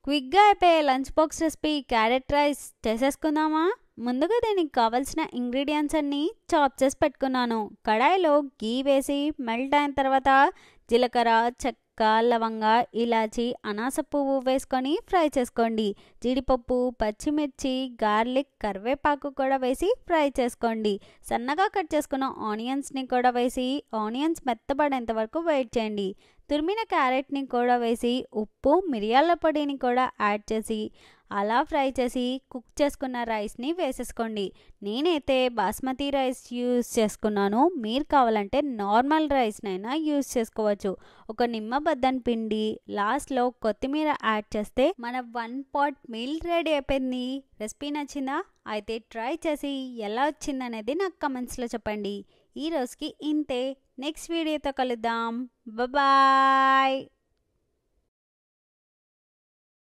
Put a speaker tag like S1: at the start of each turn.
S1: క్విక్గా అయిపోయే lunch box recipe carrot rice చేసేసుకుందామా? ముందుగా దీనికి కావాల్సిన ఇంగ్రీడియంట్స్ అన్నీ చాప్ చేసి పెట్టుకున్నాను. కడాయిలో గీ వేసి మెల్ట్ అయిన తర్వాత జీలకర్ర, చెక్క, లవంగ, ఇలాచి, అనాస పువ్వు వేసుకొని ఫ్రై చేసుకోండి. జీడిపప్పు, పచ్చిమిర్చి, గార్లిక్, కరివేపాకు కూడా వేసి ఫ్రై చేసుకోండి. సన్నగా కట్ చేసుకున్న ఆనియన్స్ని కూడా వేసి ఆనియన్స్ మెత్తబడేంత వరకు వెయిట్ చేయండి. తురిమిన క్యారెట్ని కూడా వేసి ఉప్పు, మిరియాల పొడిని కూడా యాడ్ చేసి అలా ఫ్రై చేసి కుక్ చేసుకున్న రైస్ని వేసేసుకోండి. నేనైతే బాస్మతి రైస్ యూస్ చేసుకున్నాను. మీరు కావాలంటే నార్మల్ రైస్నైనా యూస్ చేసుకోవచ్చు. ఒక నిమ్మబద్దం పిండి లాస్ట్లో కొత్తిమీర యాడ్ చేస్తే మన 1 pot మీల్ రెడీ అయిపోయింది. రెసిపీ నచ్చిందా? అయితే ట్రై చేసి ఎలా వచ్చిందనేది నాకు కమెంట్స్లో చెప్పండి. ఈ రోజుకి ఇంతే. నెక్స్ట్ వీడియోతో కలుద్దాం. బాయ్.